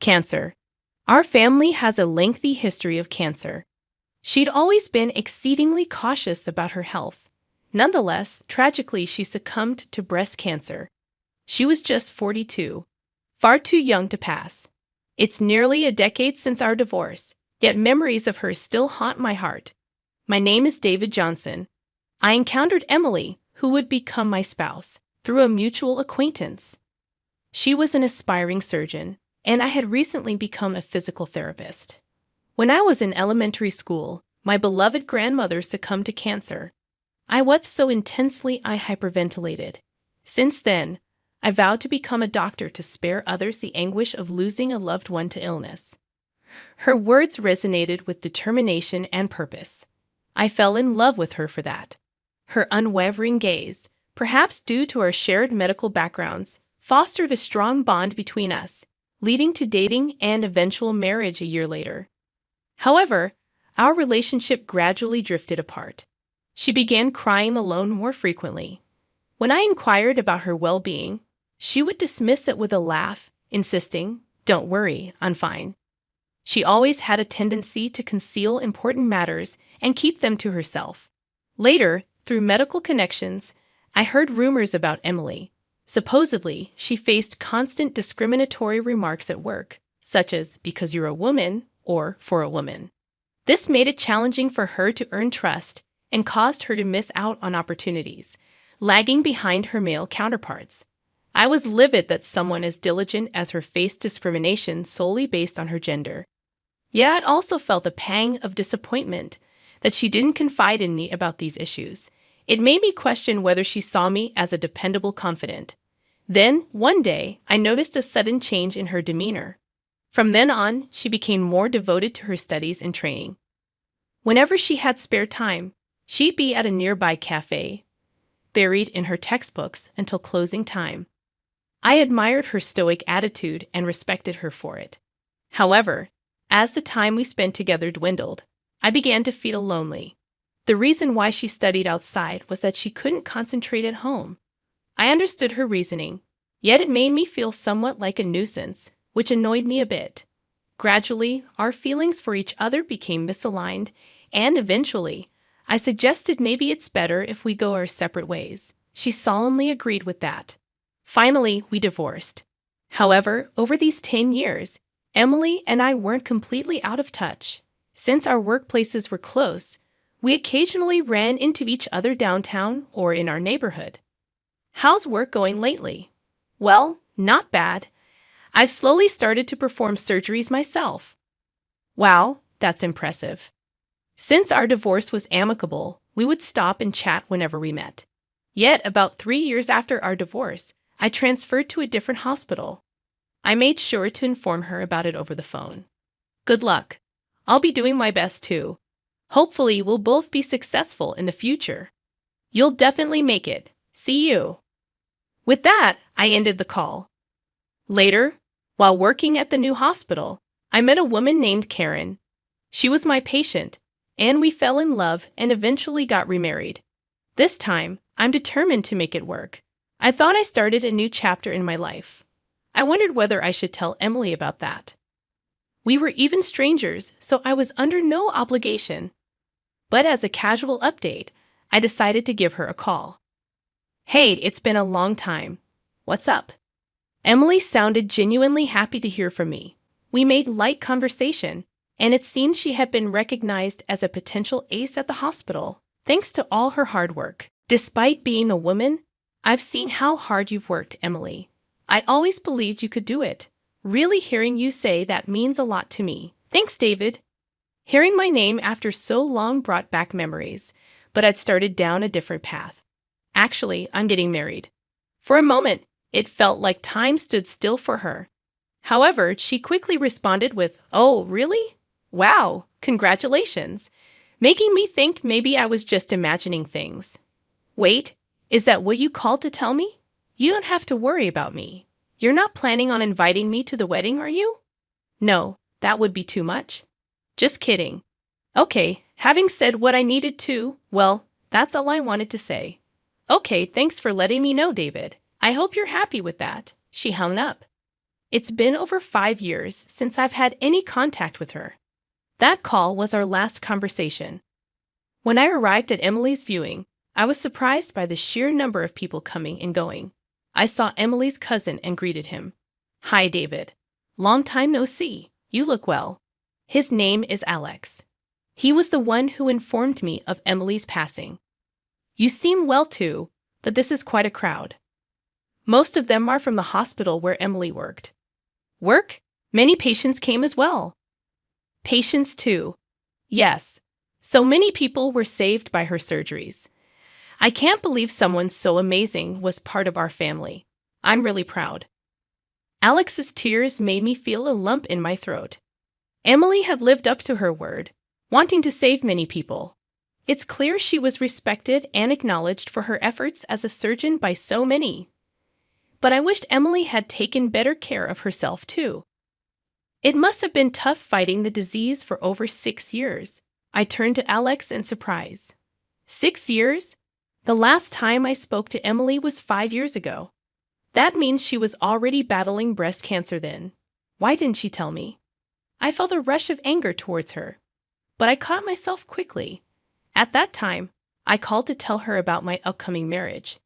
Cancer. Our family has a lengthy history of cancer. She'd always been exceedingly cautious about her health. Nonetheless, tragically, she succumbed to breast cancer. She was just 42, far too young to pass. It's nearly a decade since our divorce, yet memories of her still haunt my heart. My name is David Johnson. I encountered Emily, who would become my spouse, through a mutual acquaintance. She was an aspiring surgeon, and I had recently become a physical therapist. When I was in elementary school, my beloved grandmother succumbed to cancer. I wept so intensely I hyperventilated. Since then, I vowed to become a doctor to spare others the anguish of losing a loved one to illness. Her words resonated with determination and purpose. I fell in love with her for that. Her unwavering gaze, perhaps due to our shared medical backgrounds, fostered a strong bond between us, leading to dating and eventual marriage a year later. However, our relationship gradually drifted apart. She began crying alone more frequently. When I inquired about her well-being, she would dismiss it with a laugh, insisting, "Don't worry, I'm fine." She always had a tendency to conceal important matters and keep them to herself. Later, through medical connections, I heard rumors about Emily. Supposedly, she faced constant discriminatory remarks at work, such as "because you're a woman" or "for a woman." This made it challenging for her to earn trust and caused her to miss out on opportunities, lagging behind her male counterparts. I was livid that someone as diligent as her faced discrimination solely based on her gender. Yet I also felt a pang of disappointment that she didn't confide in me about these issues. It made me question whether she saw me as a dependable confidant. Then, one day, I noticed a sudden change in her demeanor. From then on, she became more devoted to her studies and training. Whenever she had spare time, she'd be at a nearby cafe, buried in her textbooks until closing time. I admired her stoic attitude and respected her for it. However, as the time we spent together dwindled, I began to feel lonely. The reason why she studied outside was that she couldn't concentrate at home. I understood her reasoning, yet it made me feel somewhat like a nuisance, which annoyed me a bit. Gradually, our feelings for each other became misaligned, and eventually, I suggested maybe it's better if we go our separate ways. She solemnly agreed with that. Finally, we divorced. However, over these 10 years, Emily and I weren't completely out of touch. Since our workplaces were close, we occasionally ran into each other downtown or in our neighborhood. "How's work going lately?" "Well, not bad. I've slowly started to perform surgeries myself." "Wow, that's impressive." Since our divorce was amicable, we would stop and chat whenever we met. Yet, about 3 years after our divorce, I transferred to a different hospital. I made sure to inform her about it over the phone. "Good luck. I'll be doing my best too. Hopefully, we'll both be successful in the future." "You'll definitely make it. See you." With that, I ended the call. Later, while working at the new hospital, I met a woman named Karen. She was my patient, and we fell in love and eventually got remarried. This time, I'm determined to make it work. I thought I started a new chapter in my life. I wondered whether I should tell Emily about that. We were even strangers, so I was under no obligation. But as a casual update, I decided to give her a call. "Hey, it's been a long time. What's up?" Emily sounded genuinely happy to hear from me. We made light conversation, and it seemed she had been recognized as a potential ace at the hospital, thanks to all her hard work. "Despite being a woman, I've seen how hard you've worked, Emily. I always believed you could do it. Really hearing you say that means a lot to me. Thanks, David." Hearing my name after so long brought back memories, but I'd started down a different path. Actually, I'm getting married. For a moment, it felt like time stood still for her. However, she quickly responded with, "Oh, really? Wow, congratulations," making me think maybe I was just imagining things. "Wait, is that what you called to tell me? You don't have to worry about me. You're not planning on inviting me to the wedding, are you?" "No, that would be too much." "Just kidding." "Okay, having said what I needed to, well, that's all I wanted to say." "Okay, thanks for letting me know, David. I hope you're happy with that." She hung up. It's been over 5 years since I've had any contact with her. That call was our last conversation. When I arrived at Emily's viewing, I was surprised by the sheer number of people coming and going. I saw Emily's cousin and greeted him. "Hi, David. Long time no see. You look well." His name is Alex. He was the one who informed me of Emily's passing. "You seem well too, but this is quite a crowd." "Most of them are from the hospital where Emily worked." "Work? Many patients came as well." "Patients too. Yes. So many people were saved by her surgeries. I can't believe someone so amazing was part of our family. I'm really proud." Alex's tears made me feel a lump in my throat. Emily had lived up to her word, wanting to save many people. It's clear she was respected and acknowledged for her efforts as a surgeon by so many. But I wished Emily had taken better care of herself too. It must have been tough fighting the disease for over 6 years. I turned to Alex in surprise. 6 years? The last time I spoke to Emily was 5 years ago. That means she was already battling breast cancer then. Why didn't she tell me? I felt a rush of anger towards her, but I caught myself quickly. At that time, I called to tell her about my upcoming marriage.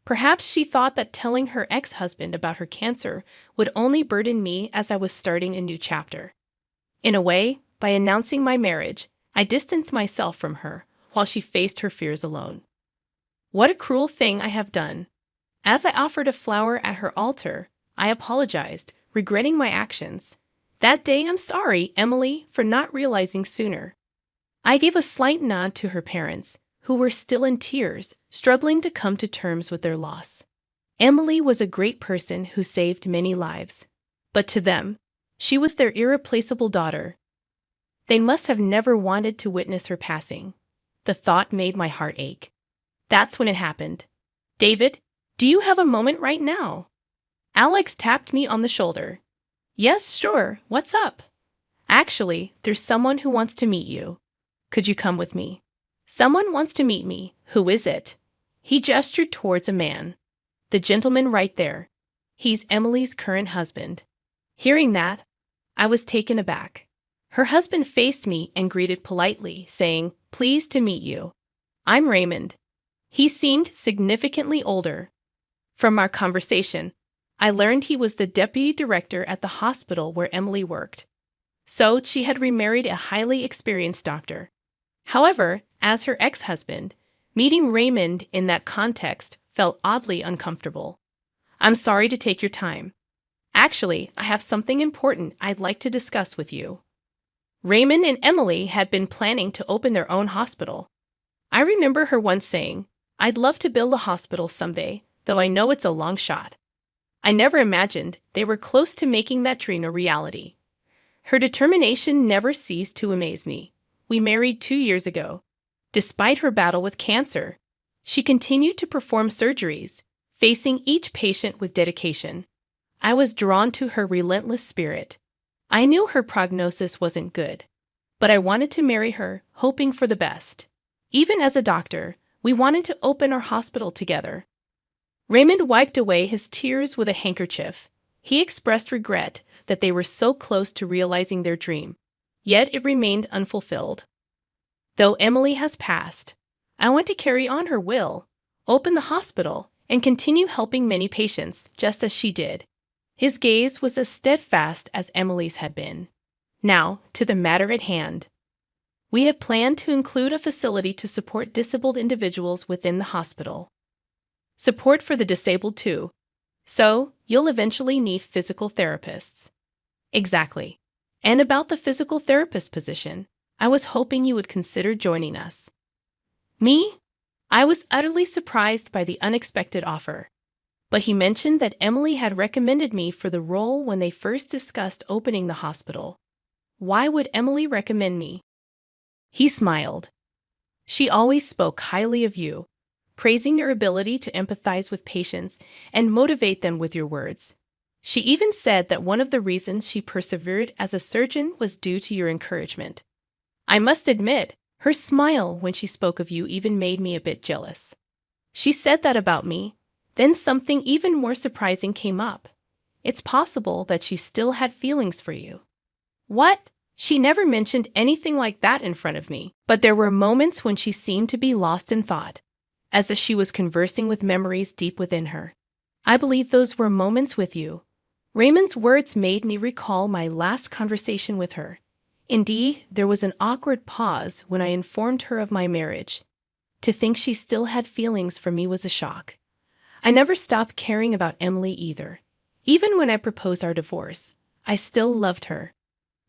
Perhaps she thought that telling her ex-husband about her cancer would only burden me as I was starting a new chapter. In a way, by announcing my marriage, I distanced myself from her while she faced her fears alone. What a cruel thing I have done. As I offered a flower at her altar, I apologized, regretting my actions. That day, "I'm sorry, Emily, for not realizing sooner." I gave a slight nod to her parents, who were still in tears, struggling to come to terms with their loss. Emily was a great person who saved many lives. But to them, she was their irreplaceable daughter. They must have never wanted to witness her passing. The thought made my heart ache. That's when it happened. "David, do you have a moment right now?" Alex tapped me on the shoulder. "Yes, sure. What's up?" "Actually, there's someone who wants to meet you. Could you come with me?" "Someone wants to meet me. Who is it?" He gestured towards a man. "The gentleman right there. He's Emily's current husband." Hearing that, I was taken aback. Her husband faced me and greeted politely, saying, "Pleased to meet you. I'm Raymond." He seemed significantly older. From our conversation, I learned he was the deputy director at the hospital where Emily worked. So she had remarried a highly experienced doctor. However, as her ex-husband, meeting Raymond in that context felt oddly uncomfortable. "I'm sorry to take your time. Actually, I have something important I'd like to discuss with you." Raymond and Emily had been planning to open their own hospital. I remember her once saying, "I'd love to build a hospital someday, though I know it's a long shot." I never imagined they were close to making that dream a reality. Her determination never ceased to amaze me. We married 2 years ago. Despite her battle with cancer, she continued to perform surgeries, facing each patient with dedication. I was drawn to her relentless spirit. I knew her prognosis wasn't good, but I wanted to marry her, hoping for the best. Even as a doctor, we wanted to open our hospital together. Raymond wiped away his tears with a handkerchief. He expressed regret that they were so close to realizing their dream, yet it remained unfulfilled. Though Emily has passed, I want to carry on her will, open the hospital, and continue helping many patients, just as she did. His gaze was as steadfast as Emily's had been. Now, to the matter at hand. We had planned to include a facility to support disabled individuals within the hospital. Support for the disabled too. So, you'll eventually need physical therapists. Exactly. And about the physical therapist position, I was hoping you would consider joining us. Me? I was utterly surprised by the unexpected offer. But he mentioned that Emily had recommended me for the role when they first discussed opening the hospital. Why would Emily recommend me? He smiled. She always spoke highly of you, praising your ability to empathize with patients and motivate them with your words. She even said that one of the reasons she persevered as a surgeon was due to your encouragement. I must admit, her smile when she spoke of you even made me a bit jealous. She said that about me. Then something even more surprising came up. it's possible that she still had feelings for you. What? She never mentioned anything like that in front of me, but there were moments when she seemed to be lost in thought, as if she was conversing with memories deep within her. I believe those were moments with you. Raymond's words made me recall my last conversation with her. Indeed, there was an awkward pause when I informed her of my marriage. To think she still had feelings for me was a shock. I never stopped caring about Emily either. Even when I proposed our divorce, I still loved her.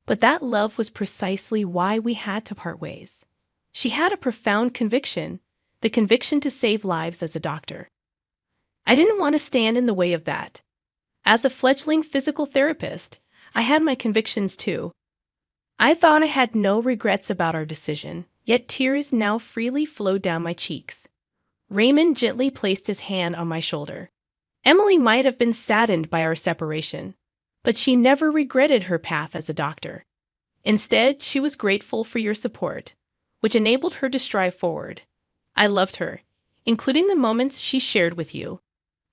But that love was precisely why we had to part ways. She had a profound conviction, the conviction to save lives as a doctor. I didn't want to stand in the way of that. As a fledgling physical therapist, I had my convictions too. I thought I had no regrets about our decision, yet tears now freely flowed down my cheeks. Raymond gently placed his hand on my shoulder. Emily might have been saddened by our separation, but she never regretted her path as a doctor. Instead, she was grateful for your support, which enabled her to strive forward. I loved her, including the moments she shared with you.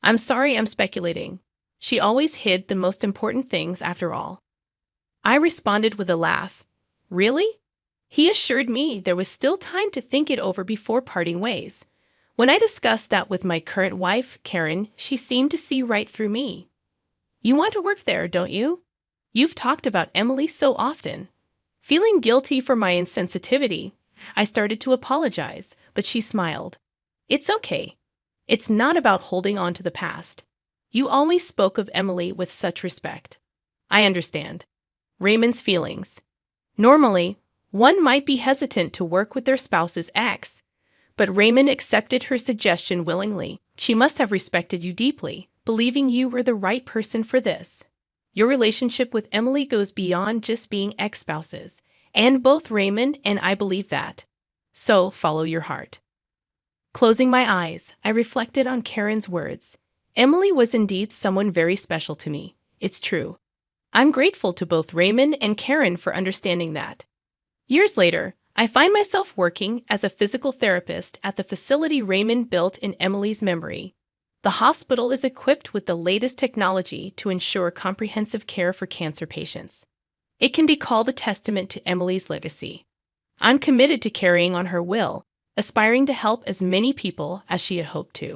I'm sorry I'm speculating. She always hid the most important things after all. I responded with a laugh. Really? He assured me there was still time to think it over before parting ways. When I discussed that with my current wife, Karen, she seemed to see right through me. You want to work there, don't you? You've talked about Emily so often. Feeling guilty for my insensitivity, I started to apologize, but she smiled. It's okay. It's not about holding on to the past. You always spoke of Emily with such respect. I understand. Raymond's feelings. Normally, one might be hesitant to work with their spouse's ex, but Raymond accepted her suggestion willingly. She must have respected you deeply, believing you were the right person for this. Your relationship with Emily goes beyond just being ex-spouses, and both Raymond and I believe that. So, follow your heart. Closing my eyes, I reflected on Karen's words. Emily was indeed someone very special to me. It's true. I'm grateful to both Raymond and Karen for understanding that. Years later, I find myself working as a physical therapist at the facility Raymond built in Emily's memory. The hospital is equipped with the latest technology to ensure comprehensive care for cancer patients. It can be called a testament to Emily's legacy. I'm committed to carrying on her will, aspiring to help as many people as she had hoped to.